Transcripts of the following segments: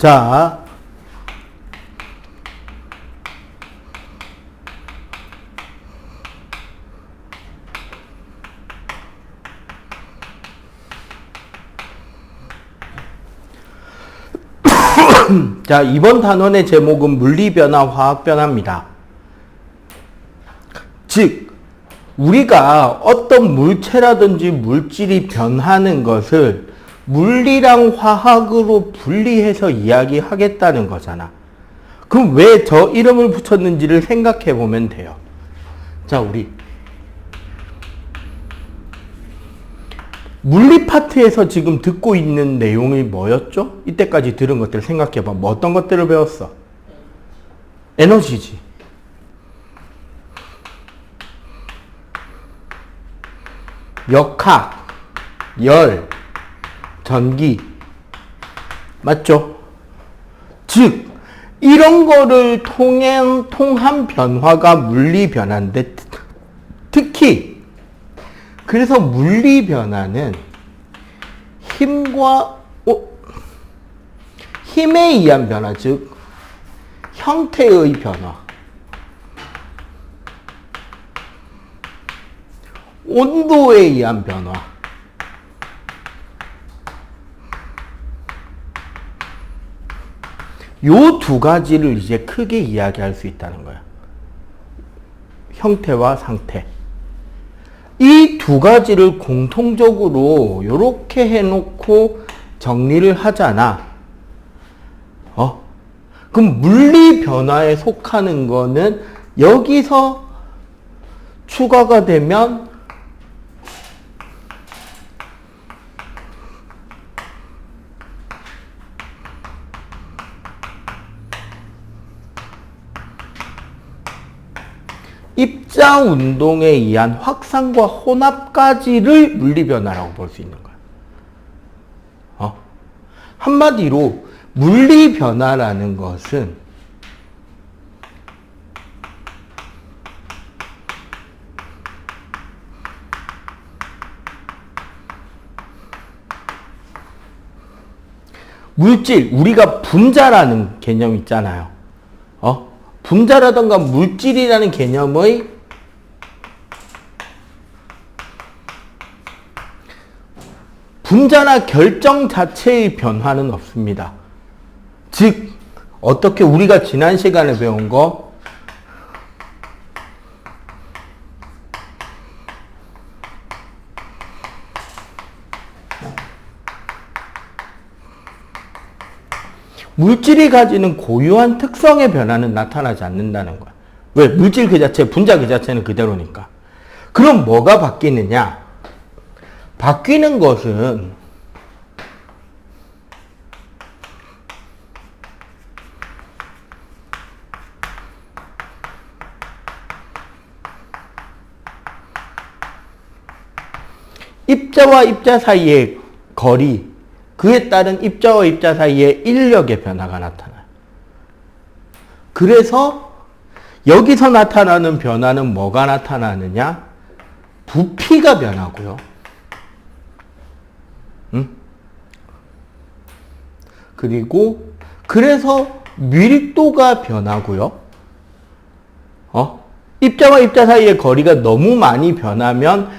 자, 자, 이번 단원의 제목은 물리변화, 화학변화입니다. 즉, 우리가 어떤 물체라든지 물질이 변하는 것을 물리랑 화학으로 분리해서 이야기하겠다는 거잖아. 그럼 왜 저 이름을 붙였는지를 생각해 보면 돼요. 자, 우리 물리 파트에서 지금 듣고 있는 내용이 뭐였죠? 이때까지 들은 것들 생각해 봐. 뭐 어떤 것들을 배웠어? 에너지지. 역학, 열, 전기. 맞죠? 즉, 이런 거를 통한 변화가 물리 변화인데, 특히 그래서 물리 변화는 힘에 의한 변화, 즉 형태의 변화, 온도에 의한 변화, 요 두 가지를 이제 크게 이야기할 수 있다는 거야. 형태와 상태. 이 두 가지를 공통적으로 이렇게 해놓고 정리를 하잖아. 그럼 물리 변화에 속하는 거는 여기서 추가가 되면 입자 운동에 의한 확산과 혼합까지를 물리변화라고 볼 수 있는 거야. 한마디로 물리변화라는 것은 물질, 우리가 분자라는 개념 있잖아요. 분자라던가 물질이라는 개념의 분자나 결정 자체의 변화는 없습니다. 즉, 어떻게 우리가 지난 시간에 배운 거 물질이 가지는 고유한 특성의 변화는 나타나지 않는다는 거야. 왜? 물질 그 자체, 분자 그 자체는 그대로니까. 그럼 뭐가 바뀌느냐? 바뀌는 것은 입자와 입자 사이의 거리, 그에 따른 입자와 입자 사이의 인력의 변화가 나타나요. 그래서 여기서 나타나는 변화는 뭐가 나타나느냐? 부피가 변하고요. 그리고 그래서 밀도가 변하고요. 입자와 입자 사이의 거리가 너무 많이 변하면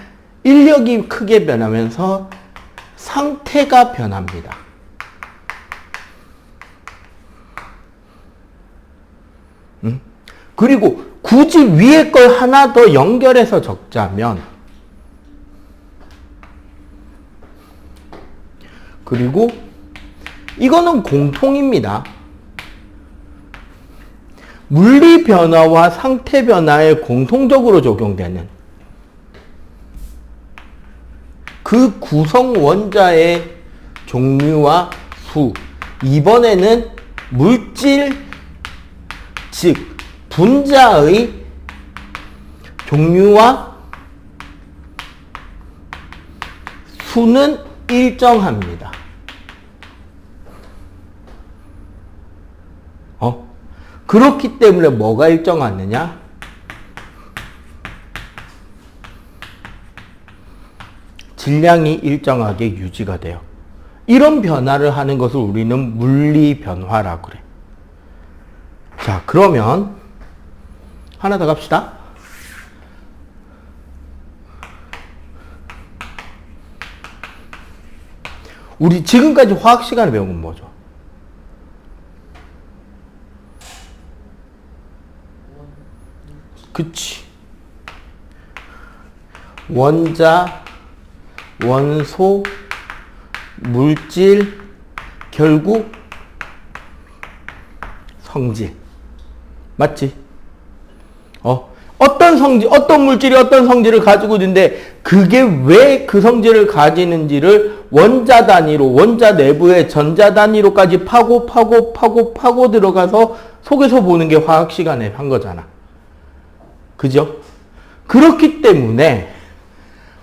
인력이 크게 변하면서 상태가 변합니다. 그리고 굳이 위에 걸 하나 더 연결해서 적자면, 그리고 이거는 공통입니다. 물리 변화와 상태 변화에 공통적으로 적용되는 그 구성 원자의 종류와 수. 이번에는 물질, 즉 분자의 종류와 수는 일정합니다. 그렇기 때문에 뭐가 일정하느냐? 질량이 일정하게 유지가 돼요. 이런 변화를 하는 것을 우리는 물리 변화라고 그래. 자, 그러면 하나 더 갑시다. 우리 지금까지 화학 시간에 배운 건 뭐죠? 그치. 원자, 원소, 물질, 결국 성질. 맞지? 어떤 성질, 어떤 물질이 어떤 성질을 가지고 있는데 그게 왜 그 성질을 가지는지를 원자 단위로, 원자 내부의 전자 단위로까지 파고 들어가서 속에서 보는 게 화학 시간에 한 거잖아. 그죠? 그렇기 때문에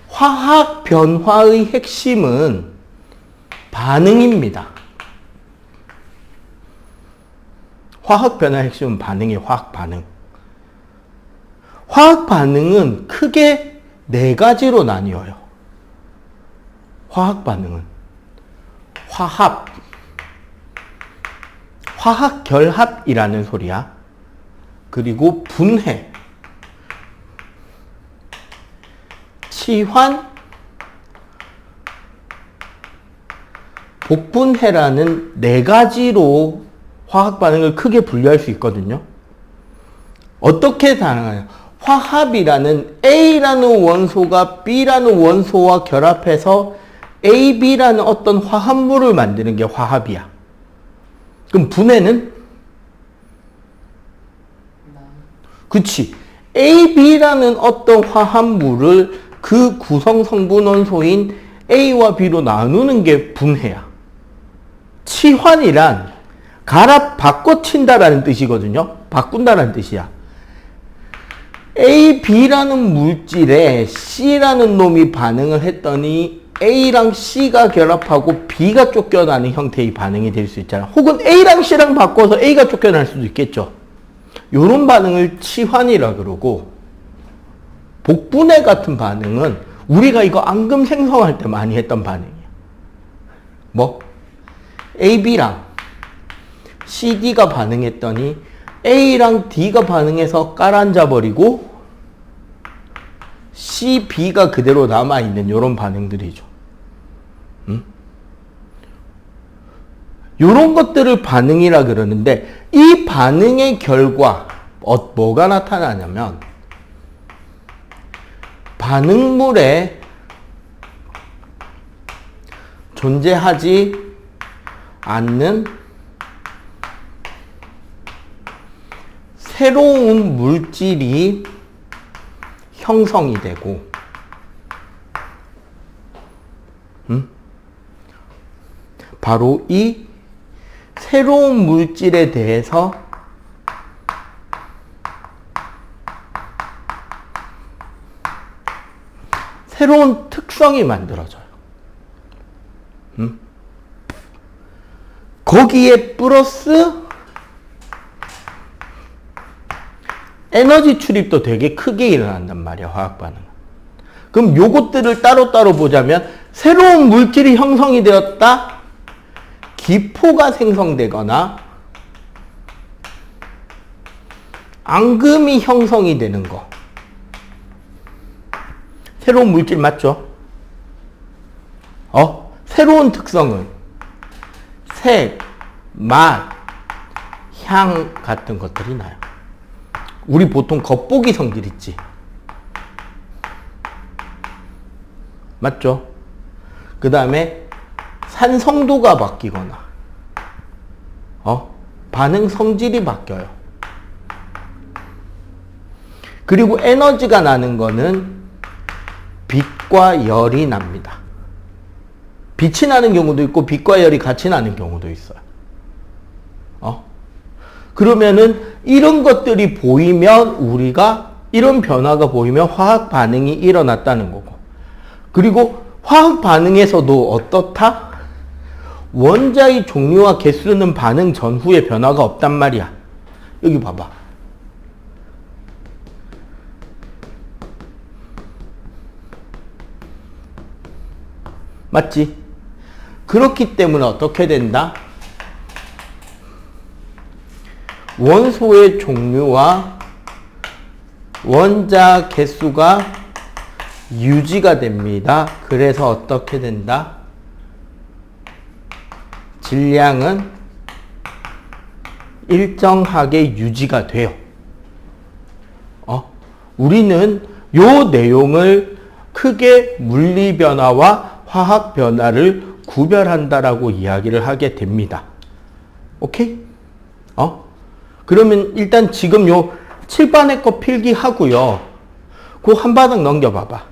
화학 변화의 핵심은 반응입니다. 화학 변화의 핵심은 반응이에요. 화학 반응. 화학 반응은 크게 네 가지로 나뉘어요. 화학 반응은 화합, 화학 결합이라는 소리야. 그리고 분해, 치환, 복분해라는 네 가지로 화학 반응을 크게 분류할 수 있거든요. 어떻게 가능하냐? 화합이라는 A라는 원소가 B라는 원소와 결합해서 AB라는 어떤 화합물을 만드는 게 화합이야. 그럼 분해는? 그치. AB라는 어떤 화합물을 그 구성 성분 원소인 A와 B로 나누는 게 분해야. 치환이란 갈아 바꿔친다라는 뜻이거든요. 바꾼다라는 뜻이야. A, B라는 물질에 C라는 놈이 반응을 했더니 A랑 C가 결합하고 B가 쫓겨나는 형태의 반응이 될 수 있잖아. 혹은 A랑 C랑 바꿔서 A가 쫓겨날 수도 있겠죠. 이런 반응을 치환이라 그러고, 복분해 같은 반응은 우리가 이거 앙금 생성할 때 많이 했던 반응이야. 뭐? AB랑 CD가 반응했더니 A랑 D가 반응해서 깔아앉아 버리고 C, B가 그대로 남아있는 이런 반응들이죠. 이런 것들을 반응이라 그러는데, 이 반응의 결과 뭐가 나타나냐면 반응물에 존재하지 않는 새로운 물질이 형성이 되고, 바로 이 새로운 물질에 대해서 새로운 특성이 만들어져요. 거기에 플러스 에너지 출입도 되게 크게 일어난단 말이야, 화학 반응은. 그럼 요것들을 따로따로 보자면, 새로운 물질이 형성이 되었다, 기포가 생성되거나 앙금이 형성이 되는 거. 새로운 물질 맞죠? 새로운 특성은 색, 맛, 향 같은 것들이 나요. 우리 보통 겉보기 성질 있지? 맞죠? 그 다음에 산성도가 바뀌거나 반응 성질이 바뀌어요. 그리고 에너지가 나는 거는 빛과 열이 납니다. 빛이 나는 경우도 있고 빛과 열이 같이 나는 경우도 있어요. 그러면은 이런 것들이 보이면, 우리가 이런 변화가 보이면 화학 반응이 일어났다는 거고, 그리고 화학 반응에서도 어떻다? 원자의 종류와 개수는 반응 전후에 변화가 없단 말이야. 여기 봐봐. 맞지? 그렇기 때문에 어떻게 된다? 원소의 종류와 원자 개수가 유지가 됩니다. 그래서 어떻게 된다? 질량은 일정하게 유지가 돼요. 우리는 요 내용을 크게 물리 변화와 화학 변화를 구별한다라고 이야기를 하게 됩니다. 오케이? 그러면 일단 지금 요 7반의 거 필기하고요. 그 한 바닥 넘겨봐봐.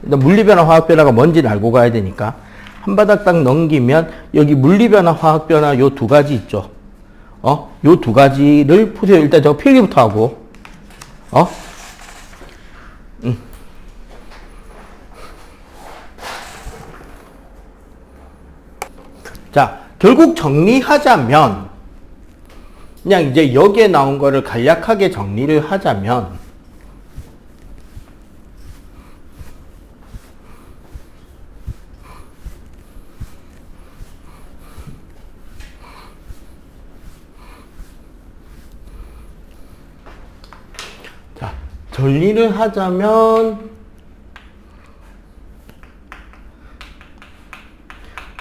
일단 물리 변화, 화학 변화가 뭔지를 알고 가야 되니까 한 바닥 딱 넘기면 여기 물리 변화, 화학 변화 요 두 가지 있죠. 요 두 가지를 보세요. 일단 저 필기부터 하고. 자, 결국 정리하자면 그냥 이제 여기에 나온 거를 간략하게 정리를 하자면 정리를 하자면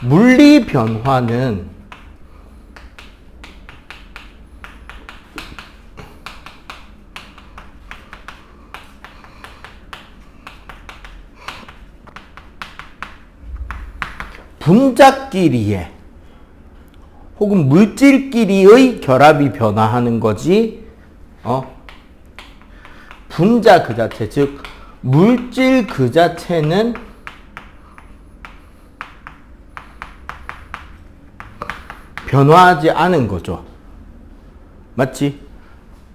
물리 변화는 분자끼리의 혹은 물질끼리의 결합이 변화하는 거지, 분자 그 자체, 즉 물질 그 자체는 변화하지 않은 거죠. 맞지?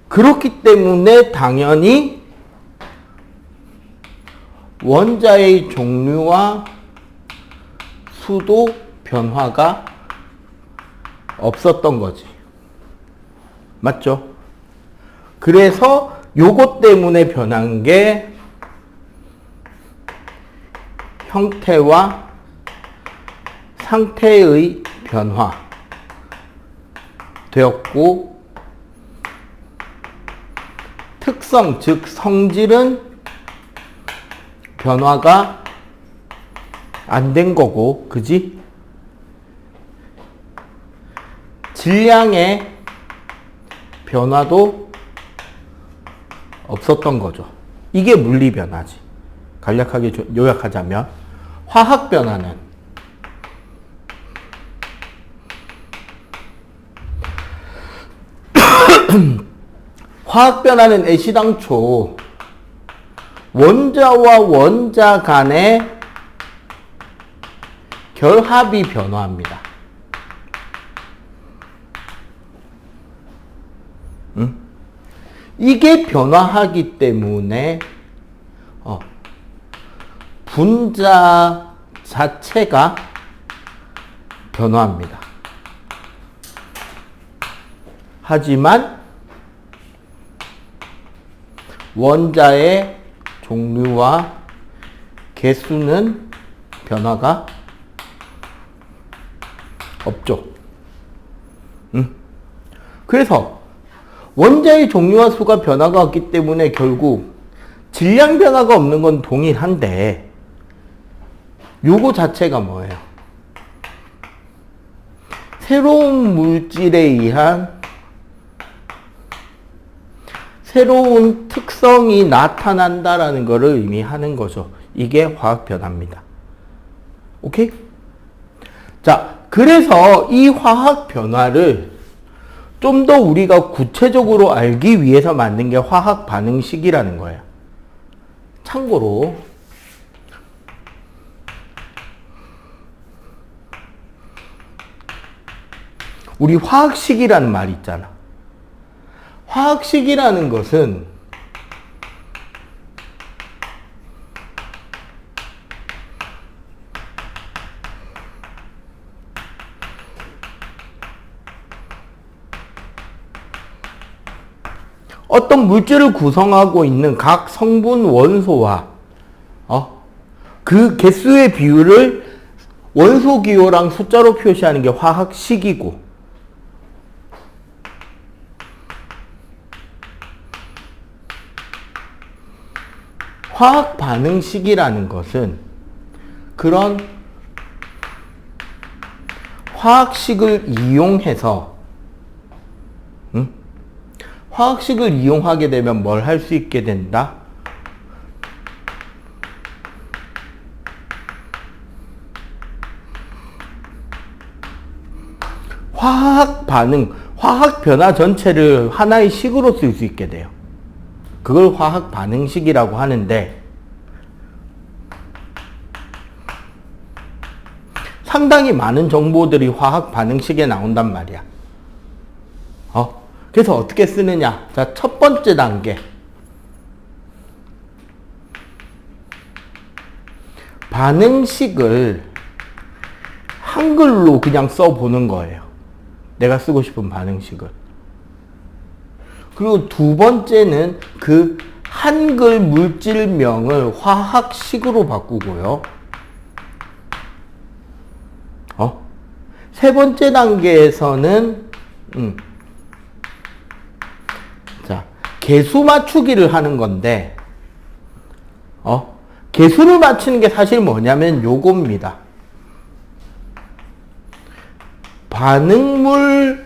그렇기 때문에 당연히 원자의 종류와 수도 변화가 없었던 거지. 맞죠? 그래서 요것 때문에 변한 게 형태와 상태의 변화 되었고, 특성, 즉 성질은 변화가 안 된 거고, 그지? 질량의 변화도 없었던 거죠. 이게 물리 변화지. 간략하게 요약하자면 화학 변화는 화학 변화는 애시당초 원자와 원자 간의 결합이 변화합니다. 이게 변화하기 때문에 분자 자체가 변화합니다. 하지만 원자의 종류와 개수는 변화가 없죠. 그래서 원자의 종류와 수가 변화가 없기 때문에 결국 질량 변화가 없는 건 동일한데, 요거 자체가 뭐예요? 새로운 물질에 의한 새로운 특성이 나타난다라는 것을 의미하는 거죠. 이게 화학 변화입니다. 오케이? 자, 그래서 이 화학 변화를 좀 더 우리가 구체적으로 알기 위해서 만든 게 화학 반응식이라는 거예요. 참고로 우리 화학식이라는 말이 있잖아. 화학식이라는 것은 어떤 물질을 구성하고 있는 각 성분 원소와 그 개수의 비율을 원소 기호랑 숫자로 표시하는 게 화학식이고, 화학 반응식이라는 것은 그런 화학식을 이용해서, 화학식을 이용하게 되면 뭘 할 수 있게 된다? 화학 반응, 화학 변화 전체를 하나의 식으로 쓸 수 있게 돼요. 그걸 화학 반응식이라고 하는데, 상당히 많은 정보들이 화학 반응식에 나온단 말이야. 그래서 어떻게 쓰느냐? 자, 첫 번째 단계. 반응식을 한글로 그냥 써보는 거예요. 내가 쓰고 싶은 반응식을. 그리고 두 번째는 그 한글 물질명을 화학식으로 바꾸고요. 세 번째 단계에서는 자, 개수 맞추기를 하는 건데, 개수를 맞추는 게 사실 뭐냐면 요겁니다. 반응물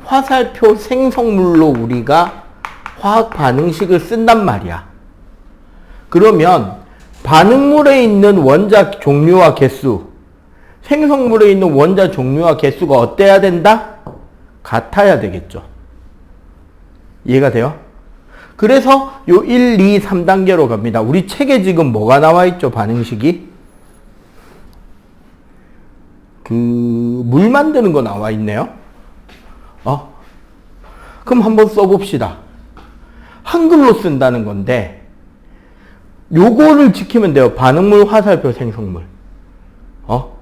화살표 생성물로 우리가 화학 반응식을 쓴단 말이야. 그러면 반응물에 있는 원자 종류와 개수, 생성물에 있는 원자 종류와 개수가 어때야 된다? 같아야 되겠죠. 이해가 돼요? 그래서 요 1, 2, 3단계로 갑니다. 우리 책에 지금 뭐가 나와 있죠? 반응식이? 물 만드는 거 나와 있네요. 그럼 한번 써봅시다. 한글로 쓴다는 건데, 요거를 지키면 돼요. 반응물, 화살표, 생성물.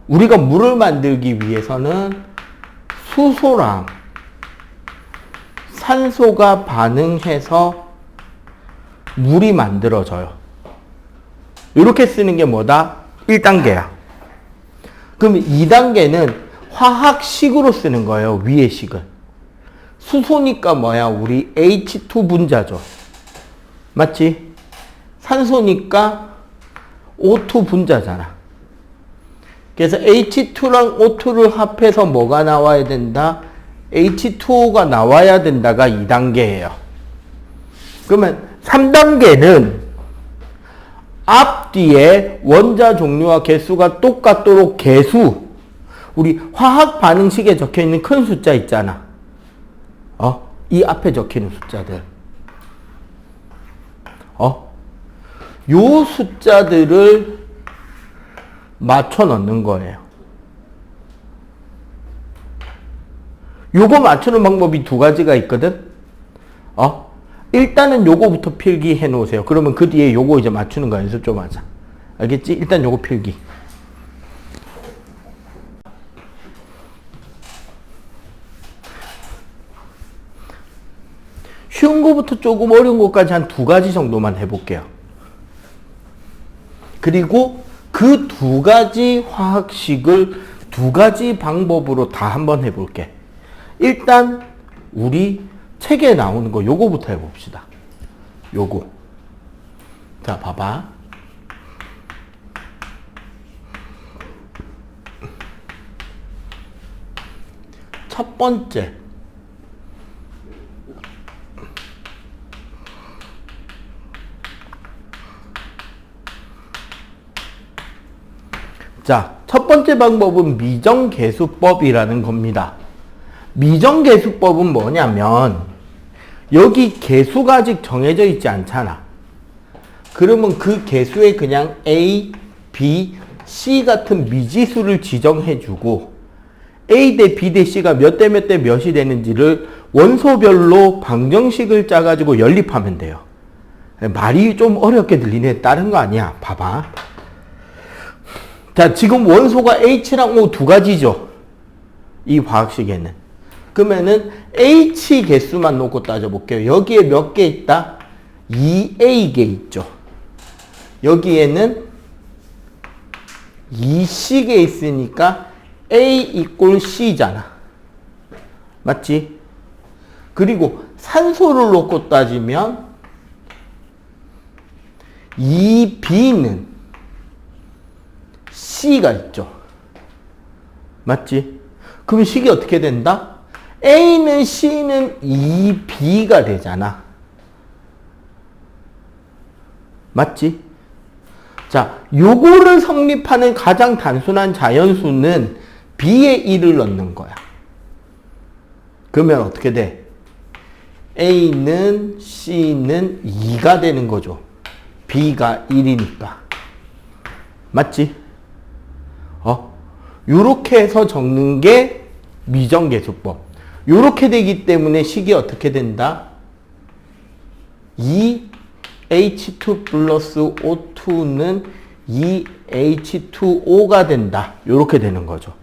우리가 물을 만들기 위해서는 수소랑 산소가 반응해서 물이 만들어져요. 이렇게 쓰는 게 뭐다? 1단계야. 그럼 2단계는 화학식으로 쓰는 거예요. 위의 식을. 수소니까 뭐야? 우리 H2 분자죠. 맞지? 산소니까 O2 분자잖아. 그래서 H2랑 O2를 합해서 뭐가 나와야 된다? H2O가 나와야 된다가 2단계예요. 그러면 3단계는 앞뒤에 원자 종류와 개수가 똑같도록 개수, 우리 화학 반응식에 적혀있는 큰 숫자 있잖아. 이 앞에 적히는 숫자들. 요 숫자들을 맞춰 넣는 거예요. 요거 맞추는 방법이 두 가지가 있거든. 일단은 요거부터 필기해 놓으세요. 그러면 그 뒤에 요거 이제 맞추는 거 연습 좀 하자. 알겠지? 일단 요거 필기. 쉬운 거부터 조금 어려운 것까지 한 두 가지 정도만 해볼게요. 그리고 그 두 가지 화학식을 두 가지 방법으로 다 한번 해볼게. 일단 우리 책에 나오는 거 요거부터 해봅시다. 요거. 자, 봐봐. 첫 번째. 자, 첫 번째 방법은 미정계수법이라는 겁니다. 미정계수법은 뭐냐면 여기 개수가 아직 정해져 있지 않잖아. 그러면 그 개수에 그냥 A, B, C 같은 미지수를 지정해주고 A 대 B 대 C가 몇 대 몇 대 몇이 되는지를 원소별로 방정식을 짜가지고 연립하면 돼요. 말이 좀 어렵게 들리네. 다른 거 아니야. 봐봐. 자, 지금 원소가 H랑 O 두 가지죠. 이 화학식에는. 그러면은 H 개수만 놓고 따져볼게요. 여기에 몇 개 있다? 2A 개 있죠. 여기에는 이 식에 있으니까 A 이꼴 C잖아. 맞지? 그리고 산소를 놓고 따지면 이 B는 C가 있죠. 맞지? 그럼 식이 어떻게 된다? A는 C는 2B가 되잖아. 맞지? 자, 요거를 성립하는 가장 단순한 자연수는 B에 1을 넣는 거야. 그러면 어떻게 돼? A는 C는 2가 되는 거죠. B가 1이니까. 맞지? 요렇게 해서 적는 게 미정계수법. 요렇게 되기 때문에 식이 어떻게 된다? 2H2 플러스 O2는 2H2O가 된다. 요렇게 되는 거죠.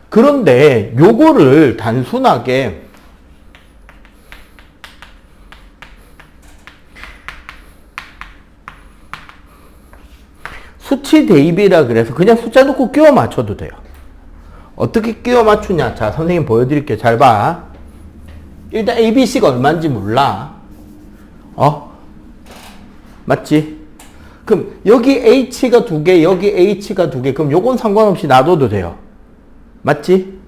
그런데 요거를 단순하게 수치 대입이라 그래서 그냥 숫자 놓고 끼워 맞춰도 돼요. 어떻게 끼워 맞추냐? 자, 선생님 보여드릴게요. 잘 봐. 일단 ABC가 얼마인지 몰라. 맞지? 그럼 여기 H가 2개, 여기 H가 2개. 그럼 요건 상관없이 놔둬도 돼요. 맞지?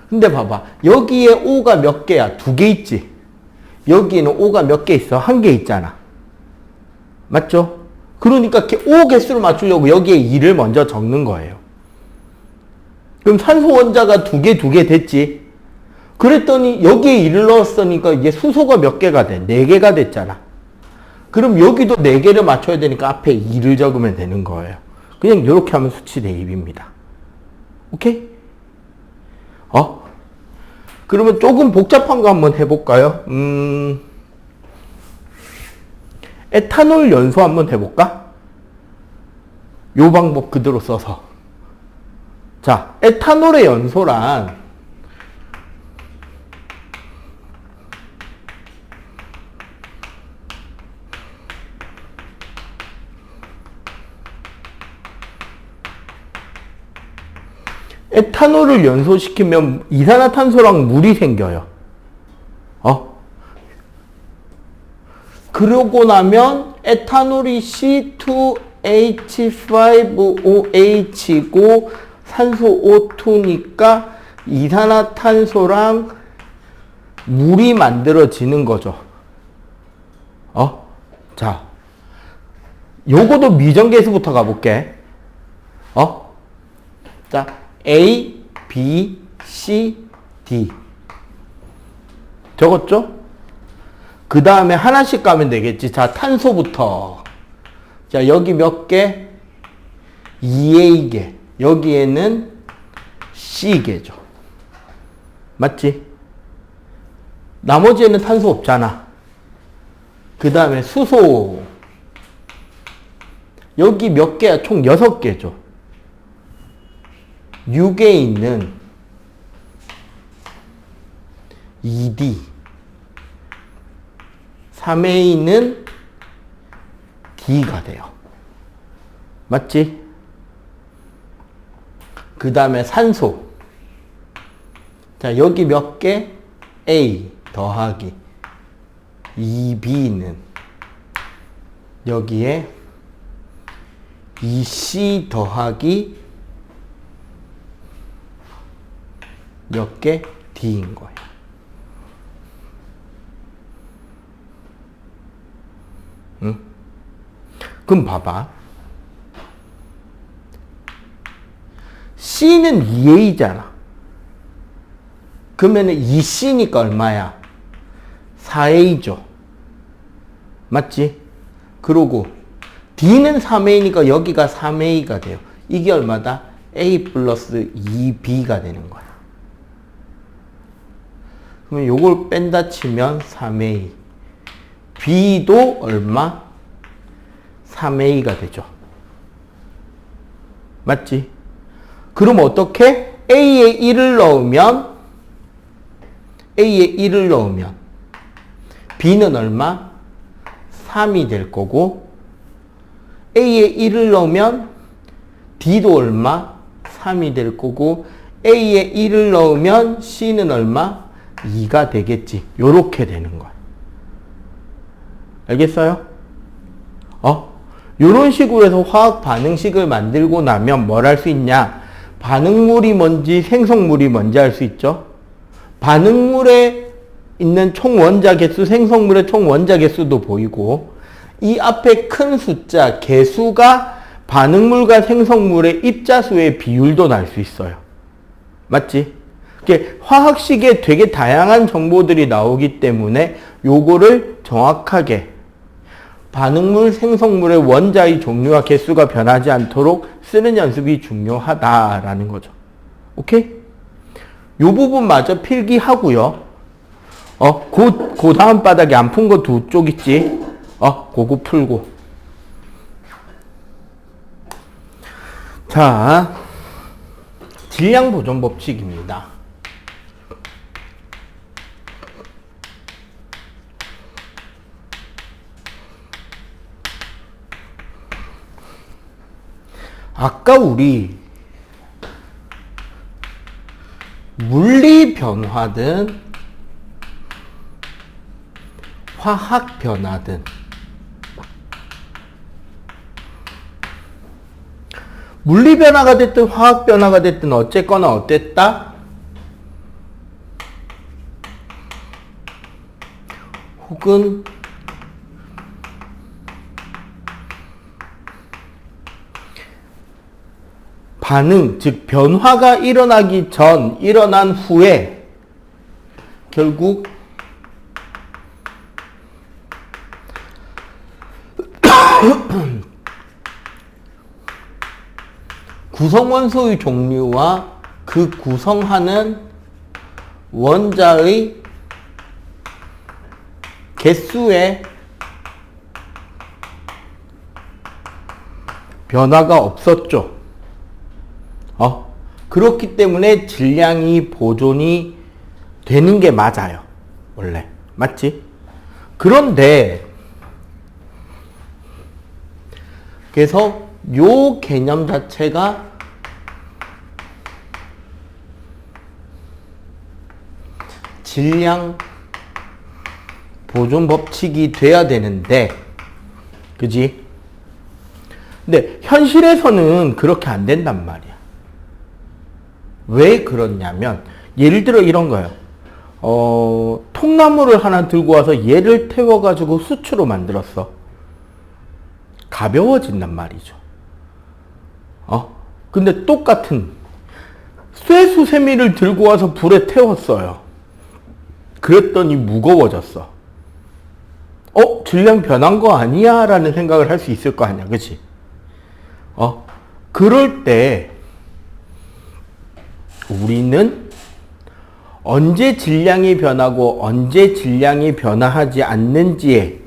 근데 봐봐. 여기에 O가 몇 개야? 2개 있지? 여기에는 O가 몇 개 있어? 1개 있잖아. 맞죠? 그러니까 O 개수를 맞추려고 여기에 2를 먼저 적는 거예요. 그럼 산소 원자가 2개 됐지? 그랬더니 여기에 2를 넣었으니까 이게 수소가 몇 개가 돼? 4개가 됐잖아. 그럼 여기도 4개를 맞춰야 되니까 앞에 2를 적으면 되는 거예요. 그냥 이렇게 하면 수치 대입입니다. 오케이? 그러면 조금 복잡한 거 한번 해볼까요? 에탄올 연소 한번 해볼까? 요 방법 그대로 써서. 자, 에탄올의 연소란 에탄올을 연소시키면 이산화탄소랑 물이 생겨요. 그러고 나면 에탄올이 C2H5OH이고 산소 O2니까 이산화탄소랑 물이 만들어지는 거죠. 자, 요거도 미정계수부터 가볼게. 자, A, B, C, D. 적었죠? 그 다음에 하나씩 가면 되겠지. 자, 탄소부터. 자, 여기 몇 개? 2A개. 여기에는 C개죠. 맞지? 나머지에는 탄소 없잖아. 그 다음에 수소. 여기 몇 개야? 총 6개죠. 6에 있는 2D. 3에 있는 D가 돼요. 맞지? 그 다음에 산소. 자, 여기 몇 개? A 더하기 2B는 여기에 2C 더하기 몇 개? D인 거예요. 응? 그럼 봐봐. C는 2A잖아. 그러면은 2C니까 얼마야? 4A죠. 맞지? 그러고 D는 3A니까 여기가 3A가 돼요. 이게 얼마다? A 플러스 2B가 되는 거야. 그러면 요걸 뺀다 치면 3A. B도 얼마? 3A가 되죠. 맞지? 그럼 어떻게? A에 1을 넣으면 B는 얼마? 3이 될 거고 A에 1을 넣으면 D도 얼마? 3이 될 거고 A에 1을 넣으면 C는 얼마? 2가 되겠지. 요렇게 되는 거야. 알겠어요? 요런 식으로 해서 화학 반응식을 만들고 나면 뭘 할 수 있냐? 반응물이 뭔지 생성물이 뭔지 알 수 있죠? 반응물에 있는 총 원자 개수, 생성물의 총 원자 개수도 보이고 이 앞에 큰 숫자, 개수가 반응물과 생성물의 입자수의 비율도 날 수 있어요. 맞지? 화학식에 되게 다양한 정보들이 나오기 때문에 요거를 정확하게 반응물, 생성물의 원자의 종류와 개수가 변하지 않도록 쓰는 연습이 중요하다라는 거죠. 오케이? 요 부분마저 필기하고요. 그 다음 바닥에 안 푼 거 두 쪽 있지? 그거 풀고. 자, 질량 보존 법칙입니다. 아까 우리 물리 변화든 화학 변화든 물리 변화가 됐든 화학 변화가 됐든 어쨌거나 어땠다? 혹은 반응, 즉 변화가 일어나기 전, 일어난 후에 결국 구성원소의 종류와 그 구성하는 원자의 개수의 변화가 없었죠. 그렇기 때문에 질량이 보존이 되는 게 맞아요. 원래. 맞지? 그런데 그래서 요 개념 자체가 질량 보존 법칙이 돼야 되는데, 그지? 근데 현실에서는 그렇게 안 된단 말이야. 왜 그렇냐면, 예를 들어 이런 거예요. 통나무를 하나 들고 와서 얘를 태워가지고 수초로 만들었어. 가벼워진단 말이죠. 근데 똑같은 쇠수세미를 들고 와서 불에 태웠어요. 그랬더니 무거워졌어. 질량 변한 거 아니야? 라는 생각을 할 수 있을 거 아니야. 그치? 그럴 때 우리는 언제 질량이 변하고 언제 질량이 변화하지 않는지에,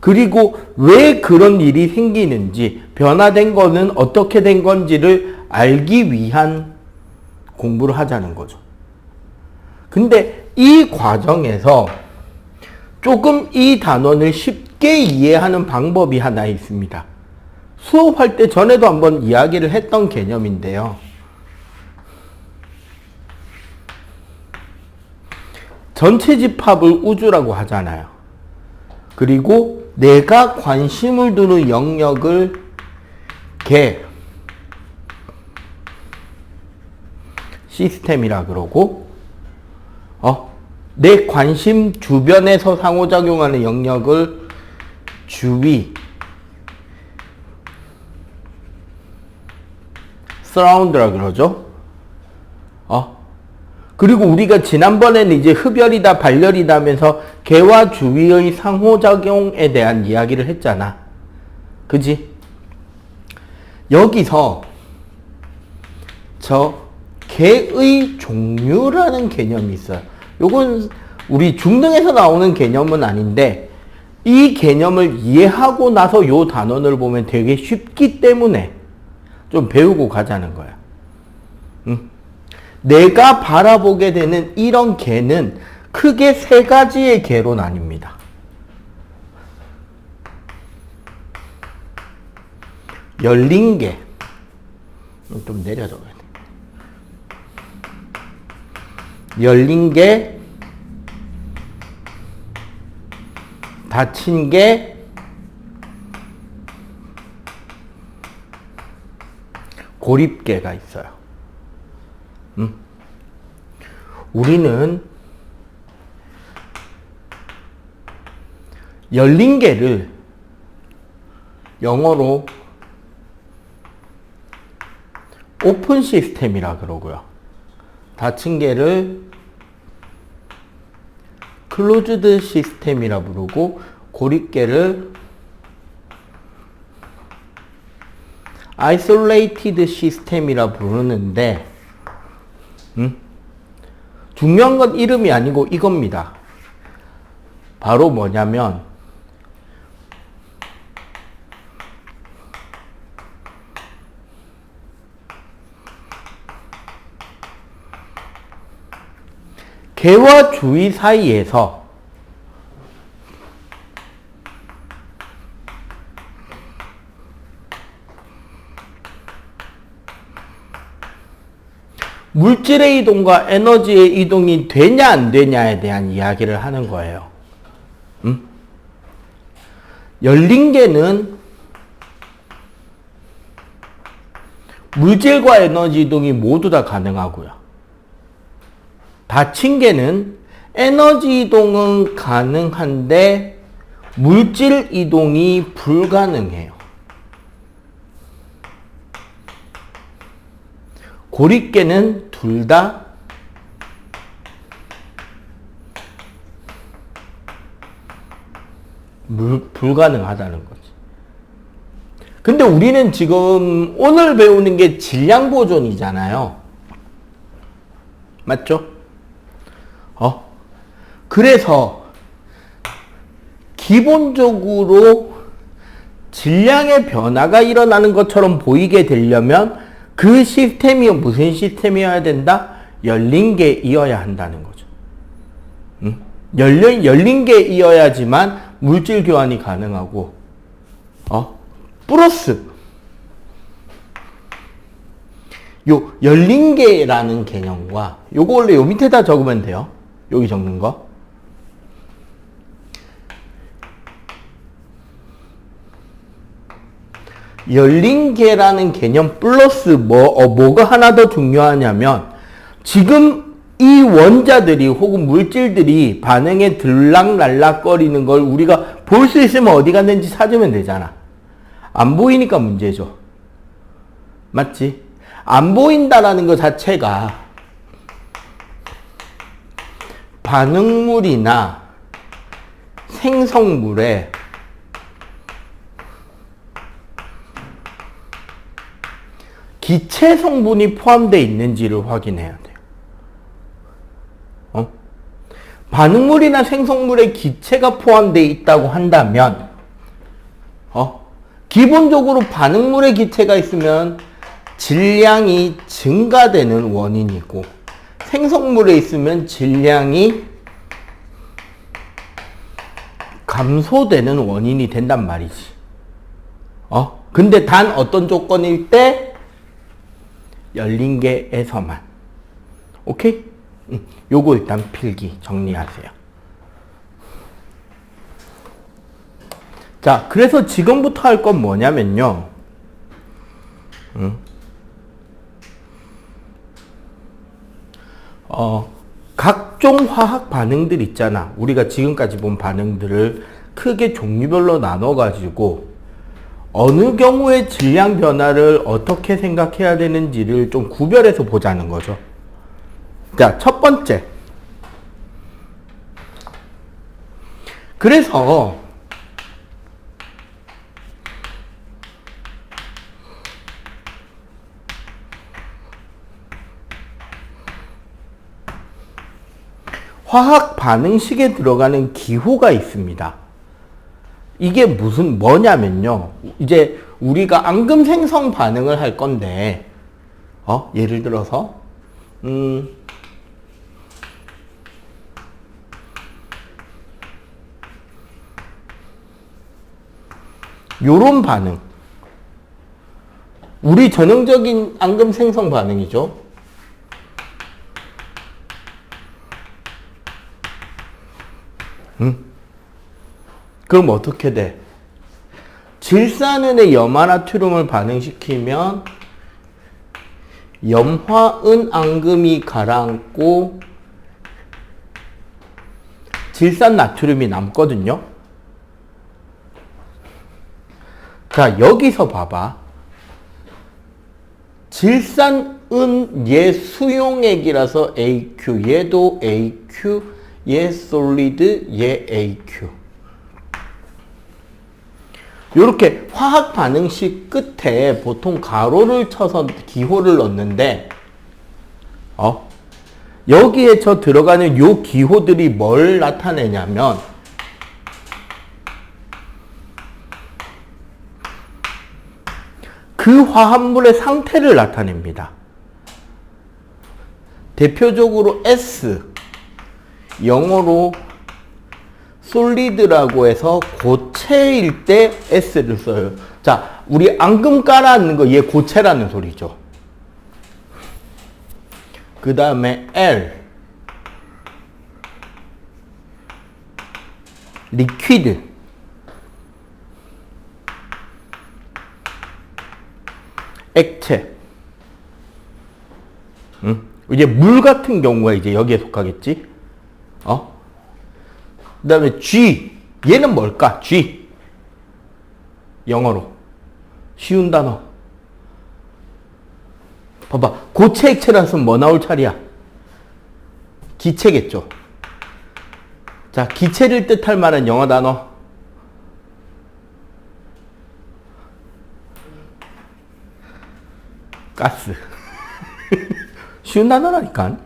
그리고 왜 그런 일이 생기는지, 변화된 거는 어떻게 된 건지를 알기 위한 공부를 하자는 거죠. 근데 이 과정에서 조금 이 단원을 쉽게 이해하는 방법이 하나 있습니다. 수업할 때 전에도 한번 이야기를 했던 개념인데요. 전체 집합을 우주라고 하잖아요. 그리고 내가 관심을 두는 영역을 개, 시스템이라 그러고, 내 관심 주변에서 상호작용하는 영역을 주위, 서라운드라 그러죠. 그리고 우리가 지난번에는 이제 흡열이다, 발열이다 하면서 개와 주위의 상호작용에 대한 이야기를 했잖아. 그지? 여기서 저 개의 종류라는 개념이 있어요. 요건 우리 중등에서 나오는 개념은 아닌데, 이 개념을 이해하고 나서 요 단원을 보면 되게 쉽기 때문에 좀 배우고 가자는 거야. 내가 바라보게 되는 이런 개는 크게 세 가지의 개로 나뉩니다. 열린 개, 좀 내려줘야 돼. 열린 게, 닫힌 게, 고립계가 있어요. 우리는 열린 개를 영어로 오픈 시스템이라 그러고요. 닫힌 개를 클로즈드 시스템이라 부르고, 고립계를 아이솔레이티드 시스템이라 부르는데, 중요한 건 이름이 아니고 이겁니다. 바로 뭐냐면, 개와 주위 사이에서 물질의 이동과 에너지의 이동이 되냐 안 되냐에 대한 이야기를 하는 거예요. 열린 개는 물질과 에너지 이동이 모두 다 가능하고요. 닫힌 개는 에너지 이동은 가능한데 물질 이동이 불가능해요. 고립계는 둘 다 불가능하다는 거지. 근데 우리는 지금 오늘 배우는 게 질량 보존이잖아요. 맞죠? 그래서 기본적으로 질량의 변화가 일어나는 것처럼 보이게 되려면 그 시스템이 무슨 시스템이어야 된다? 열린 게이어야 한다는 거죠. 열린 게이어야지만 물질 교환이 가능하고, 플러스 요 열린 게라는 개념과 요거 원래 요 밑에다 적으면 돼요. 여기 적는 거. 열린 개라는 개념 플러스 뭐가 하나 더 중요하냐면, 지금 이 원자들이 혹은 물질들이 반응에 들락날락거리는 걸 우리가 볼 수 있으면 어디 갔는지 찾으면 되잖아. 안 보이니까 문제죠. 맞지? 안 보인다라는 것 자체가 반응물이나 생성물에 기체 성분이 포함되어 있는지를 확인해야 돼요. 반응물이나 생성물에 기체가 포함되어 있다고 한다면, 기본적으로 반응물에 기체가 있으면 질량이 증가되는 원인이고, 생성물에 있으면 질량이 감소되는 원인이 된단 말이지. 근데 단 어떤 조건일 때? 열린 게에서만. 오케이? 요거 일단 필기 정리하세요. 자, 그래서 지금부터 할 건 뭐냐면요. 각종 화학 반응들 있잖아. 우리가 지금까지 본 반응들을 크게 종류별로 나눠가지고 어느 경우에 질량 변화를 어떻게 생각해야 되는지를 좀 구별해서 보자는 거죠. 자, 첫 번째. 그래서 화학 반응식에 들어가는 기호가 있습니다. 이게 뭐냐면요. 이제 우리가 앙금 생성 반응을 할 건데, 예를 들어서, 요런 반응. 우리 전형적인 앙금 생성 반응이죠. 그럼 어떻게 돼? 질산은의 염화나트륨을 반응시키면 염화은 앙금이 가라앉고 질산 나트륨이 남거든요. 자, 여기서 봐봐. 질산은 얘 수용액이라서 AQ, 얘도 AQ, 얘 솔리드, 얘 AQ. 요렇게 화학 반응식 끝에 보통 가로를 쳐서 기호를 넣는데, 여기에 저 들어가는 요 기호들이 뭘 나타내냐면, 그 화합물의 상태를 나타냅니다. 대표적으로 S, 영어로 솔리드라고 해서 고체일 때 S를 써요. 자, 우리 앙금 깔아앉는 거 얘 고체라는 소리죠. 그 다음에 L, 리퀴드, 액체. 이제 물 같은 경우가 이제 여기에 속하겠지. 그 다음에 G. 얘는 뭘까? G. 영어로. 쉬운 단어. 봐봐. 고체 액체라서 쓰면 뭐 나올 차례야? 기체겠죠. 자, 기체를 뜻할 만한 영어 단어. 가스. 쉬운 단어라니까.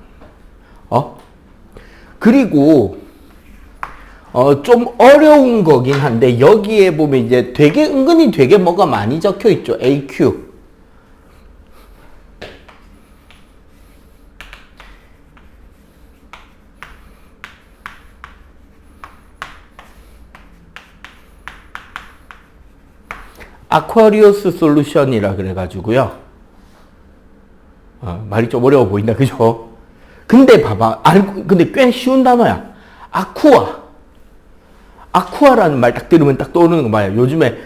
그리고 좀 어려운 거긴 한데 여기에 보면 이제 되게 은근히 되게 뭐가 많이 적혀 있죠. AQ. 아쿠아리우스 솔루션이라 그래가지고요. 말이 좀 어려워 보인다, 그죠? 근데 봐봐. 근데 꽤 쉬운 단어야. 아쿠아라는 말 딱 들으면 딱 떠오르는 거 봐요. 요즘에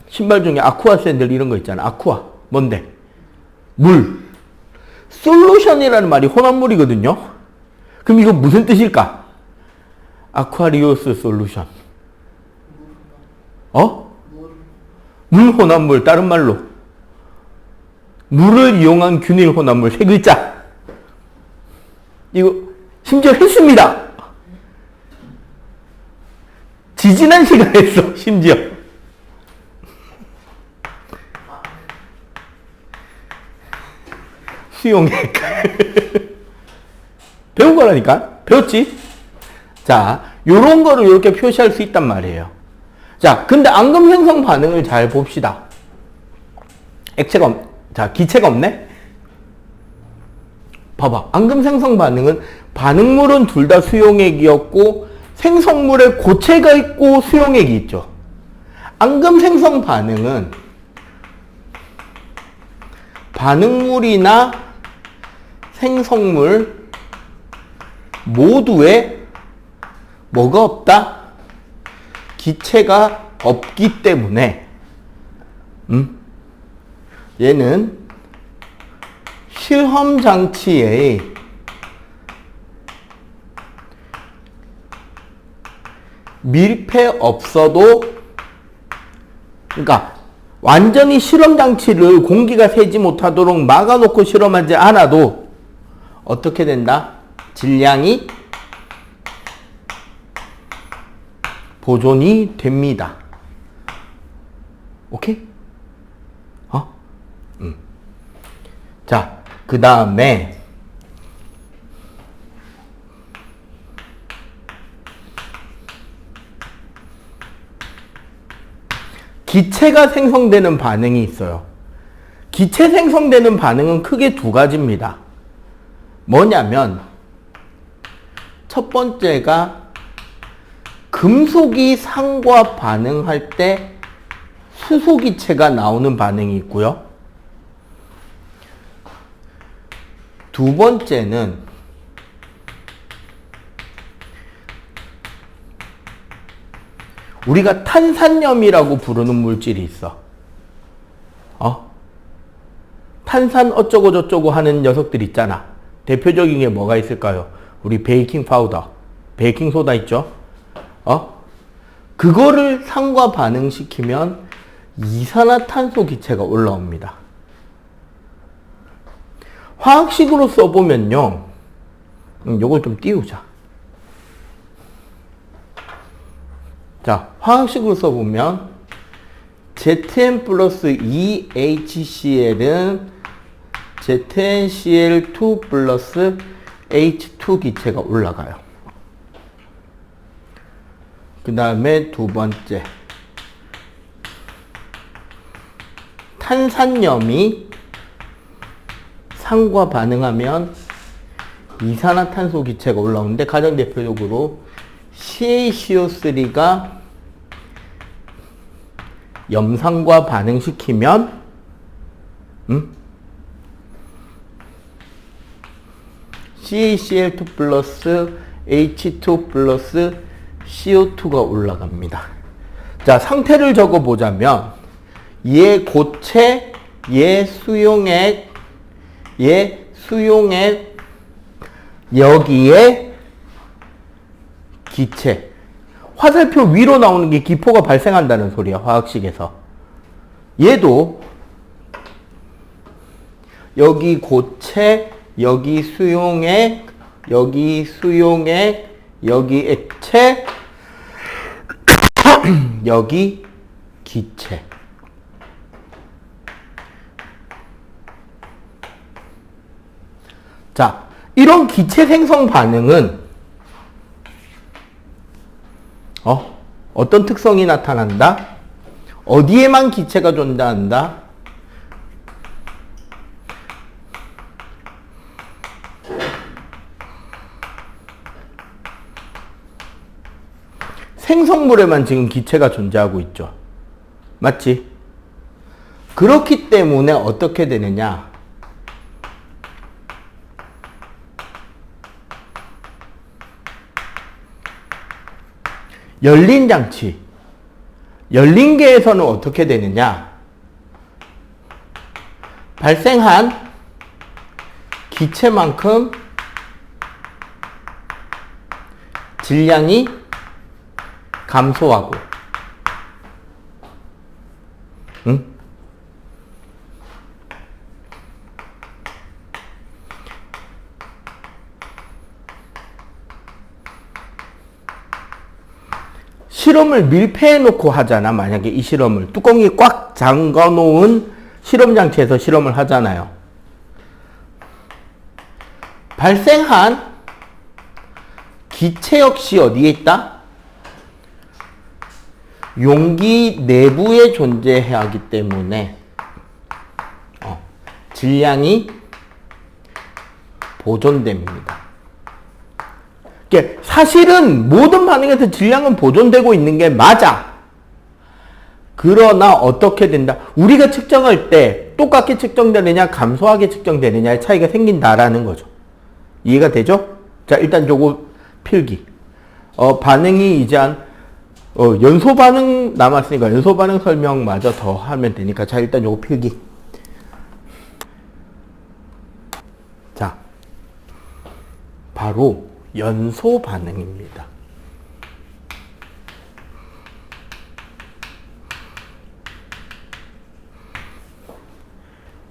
신발 중에 아쿠아 샌들 이런 거 있잖아. 아쿠아. 뭔데? 물. 솔루션이라는 말이 혼합물이거든요. 그럼 이거 무슨 뜻일까? 아쿠아리우스 솔루션. 물 혼합물. 다른 말로. 물을 이용한 균일 혼합물. 세 글자. 이거 심지어 했습니다. 지지난 시간에 했어. 심지어. 수용액. 배운 거라니까. 배웠지? 자, 요런 거를 이렇게 표시할 수 있단 말이에요. 자, 근데 앙금 생성 반응을 잘 봅시다. 기체가 없네? 봐봐. 앙금 생성 반응은 반응물은 둘 다 수용액이었고 생성물에 고체가 있고 수용액이 있죠. 앙금 생성 반응은 반응물이나 생성물 모두에 뭐가 없다? 기체가 없기 때문에 얘는 실험 장치의 밀폐 없어도, 그러니까 완전히 실험 장치를 공기가 새지 못하도록 막아놓고 실험하지 않아도 어떻게 된다? 질량이 보존이 됩니다. 오케이? 자, 그 다음에 기체가 생성되는 반응이 있어요. 기체 생성되는 반응은 크게 두 가지입니다. 뭐냐면 첫 번째가 금속이 산과 반응할 때 수소기체가 나오는 반응이 있고요. 두 번째는 우리가 탄산염이라고 부르는 물질이 있어. 탄산 어쩌고 저쩌고 하는 녀석들 있잖아. 대표적인 게 뭐가 있을까요? 우리 베이킹 파우더, 베이킹 소다 있죠? 그거를 산과 반응시키면 이산화탄소 기체가 올라옵니다. 화학식으로 써보면요. 요걸 좀 띄우자. 자, 화학식으로 써보면 Zn 플러스 2HCl은 ZnCl2 플러스 H2 기체가 올라가요. 그 다음에 두 번째, 탄산염이 산과 반응하면 이산화탄소 기체가 올라오는데 가장 대표적으로 CaCO3가 염산과 반응시키면 CaCl2 플러스 H2 플러스 CO2가 올라갑니다. 자, 상태를 적어보자면 얘 고체, 얘 수용액, 얘 수용액, 여기에 기체. 화살표 위로 나오는 게 기포가 발생한다는 소리야, 화학식에서. 얘도 여기 고체, 여기 수용액, 여기 수용액, 여기 액체, 여기 기체. 자, 이런 기체 생성 반응은 어떤 특성이 나타난다? 어디에만 기체가 존재한다? 생성물에만 지금 기체가 존재하고 있죠. 맞지? 그렇기 때문에 어떻게 되느냐? 열린 장치. 열린 계에서는 어떻게 되느냐? 발생한 기체만큼 질량이 감소하고, 실험을 밀폐해 놓고 하잖아. 만약에 이 실험을 뚜껑이 꽉 잠가 놓은 실험 장치에서 실험을 하잖아요. 발생한 기체 역시 어디에 있다? 용기 내부에 존재해야 하기 때문에 질량이 보존됩니다. 사실은 모든 반응에서 질량은 보존되고 있는 게 맞아. 그러나 어떻게 된다? 우리가 측정할 때 똑같게 측정되느냐 감소하게 측정되느냐의 차이가 생긴다라는 거죠. 이해가 되죠? 자, 일단 요거 필기. 반응이 이제 한 연소 반응 남았으니까 연소 반응 설명마저 더 하면 되니까, 자, 일단 요거 필기. 자, 바로 연소 반응입니다.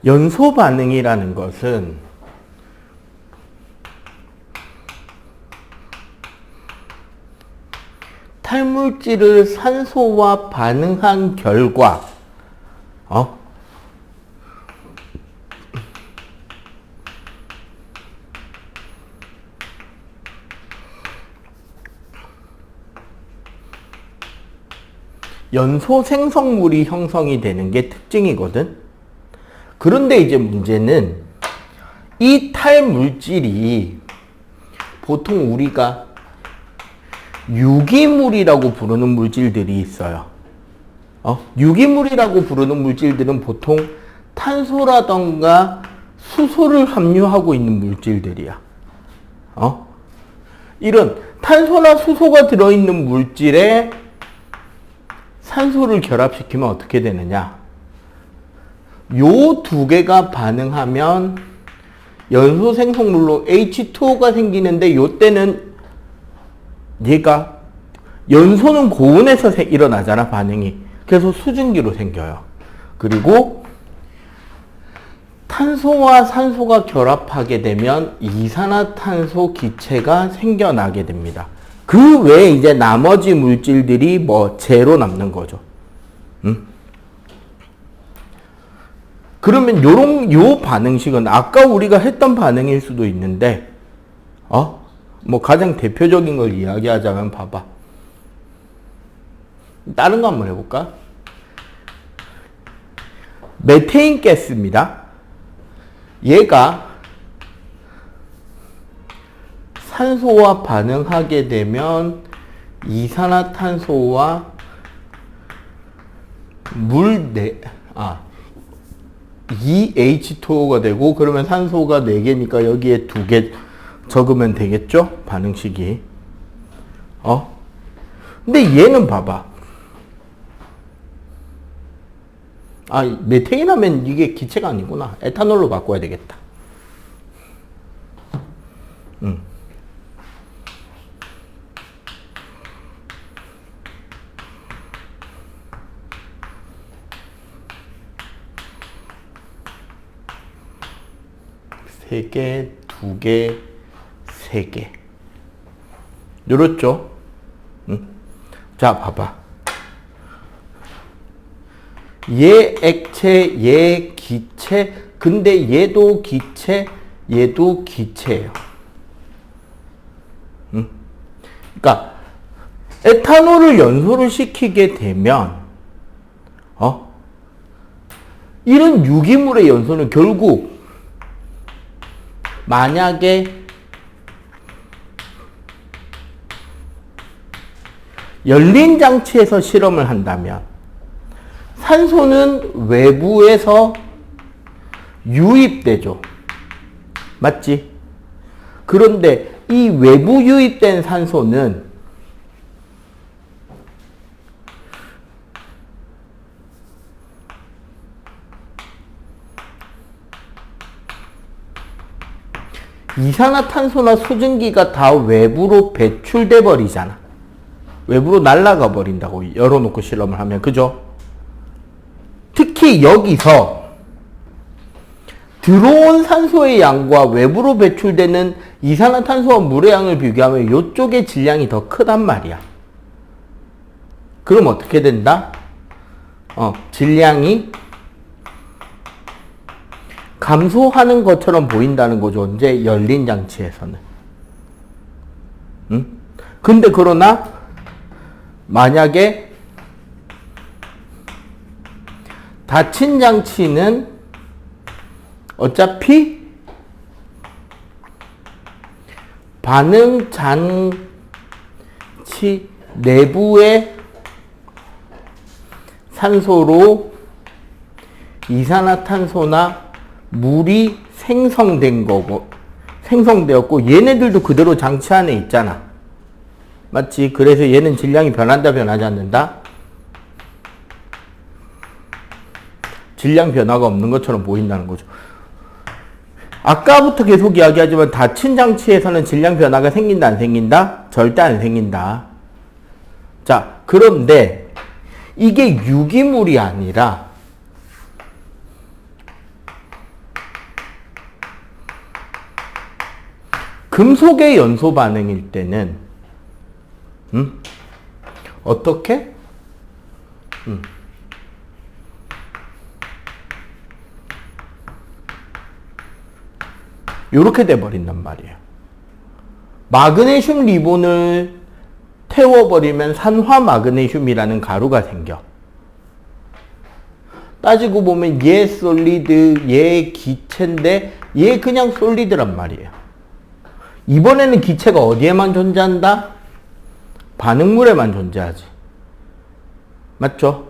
연소 반응이라는 것은 탈물질을 산소와 반응한 결과 연소 생성물이 형성이 되는 게 특징이거든. 그런데 이제 문제는 이 탈물질이 보통 우리가 유기물이라고 부르는 물질들이 있어요. 유기물이라고 부르는 물질들은 보통 탄소라던가 수소를 함유하고 있는 물질들이야. 이런 탄소나 수소가 들어있는 물질에 산소를 결합시키면 어떻게 되느냐? 요 두 개가 반응하면 연소 생성물로 H2O가 생기는데 요때는 얘가 연소는 고온에서 일어나잖아, 반응이. 그래서 수증기로 생겨요. 그리고 탄소와 산소가 결합하게 되면 이산화탄소 기체가 생겨나게 됩니다. 그 외에 이제 나머지 물질들이 제로 남는 거죠. 그러면 요 반응식은 아까 우리가 했던 반응일 수도 있는데, 가장 대표적인 걸 이야기하자면 봐봐. 다른 거 한번 해볼까? 메테인 가스입니다. 얘가 산소와 반응하게 되면 이산화탄소와2H2O가 되고, 그러면 산소가 4개니까 여기에 2개 적으면 되겠죠? 반응식이. 근데 얘는 봐봐. 메테인 하면 이게 기체가 아니구나. 에탄올로 바꿔야 되겠다. 세 개, 2개, 3개. 요렇죠? 자, 봐봐. 얘 액체, 얘 기체, 근데 얘도 기체, 얘도 기체예요. 그러니까 에탄올을 연소를 시키게 되면 이런 유기물의 연소는 결국 만약에 열린 장치에서 실험을 한다면 산소는 외부에서 유입되죠. 맞지? 그런데 이 외부 유입된 산소는 이산화탄소나 수증기가 다 외부로 배출돼 버리잖아. 외부로 날아가 버린다고 열어놓고 실험을 하면. 그죠? 특히 여기서 들어온 산소의 양과 외부로 배출되는 이산화탄소와 물의 양을 비교하면 이쪽의 질량이 더 크단 말이야. 그럼 어떻게 된다? 질량이 감소하는 것처럼 보인다는 거죠. 이제 열린 장치에서는. 근데 그러나 만약에 닫힌 장치는 어차피 반응 장치 내부의 산소로 이산화탄소나 물이 생성되었고 얘네들도 그대로 장치 안에 있잖아. 맞지? 그래서 얘는 질량이 변한다, 변하지 않는다? 질량 변화가 없는 것처럼 보인다는 거죠. 아까부터 계속 이야기하지만 닫힌 장치에서는 질량 변화가 생긴다, 안 생긴다? 절대 안 생긴다. 자, 그런데 이게 유기물이 아니라 금속의 연소 반응일 때는 어떻게? 요렇게 돼버린단 말이에요. 마그네슘 리본을 태워버리면 산화 마그네슘이라는 가루가 생겨. 따지고 보면 얘 솔리드, 얘 기체인데 얘 그냥 솔리드란 말이에요. 이번에는 기체가 어디에만 존재한다? 반응물에만 존재하지. 맞죠?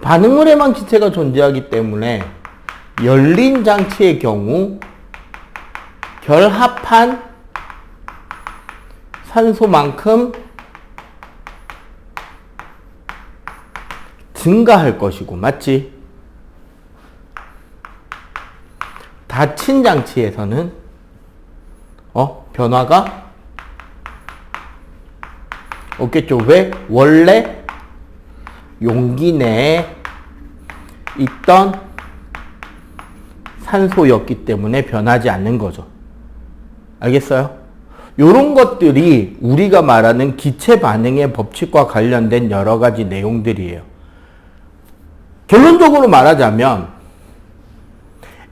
반응물에만 기체가 존재하기 때문에 열린 장치의 경우 결합한 산소만큼 증가할 것이고, 맞지? 닫힌 장치에서는 변화가 없겠죠. 왜? 원래 용기 내에 있던 산소였기 때문에 변하지 않는 거죠. 알겠어요? 요런 것들이 우리가 말하는 기체 반응의 법칙과 관련된 여러 가지 내용들이에요. 결론적으로 말하자면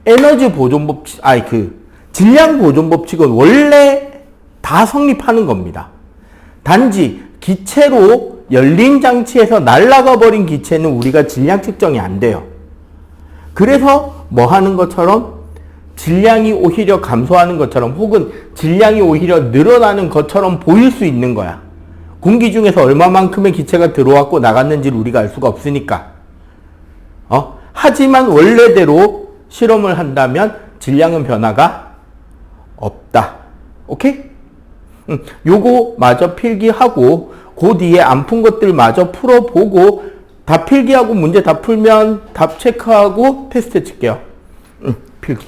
에너지 보존 법칙, 질량 보존 법칙은 원래 다 성립하는 겁니다. 단지 기체로 열린 장치에서 날아가 버린 기체는 우리가 질량 측정이 안 돼요. 그래서 뭐 하는 것처럼 질량이 오히려 감소하는 것처럼 혹은 질량이 오히려 늘어나는 것처럼 보일 수 있는 거야. 공기 중에서 얼마만큼의 기체가 들어왔고 나갔는지를 우리가 알 수가 없으니까. 하지만 원래대로 실험을 한다면 질량은 변화가 없다. 오케이? 요거 마저 필기하고 그 뒤에 안 푼 것들 마저 풀어보고 다 필기하고 문제 다 풀면 답 체크하고 테스트 칠게요. 필기.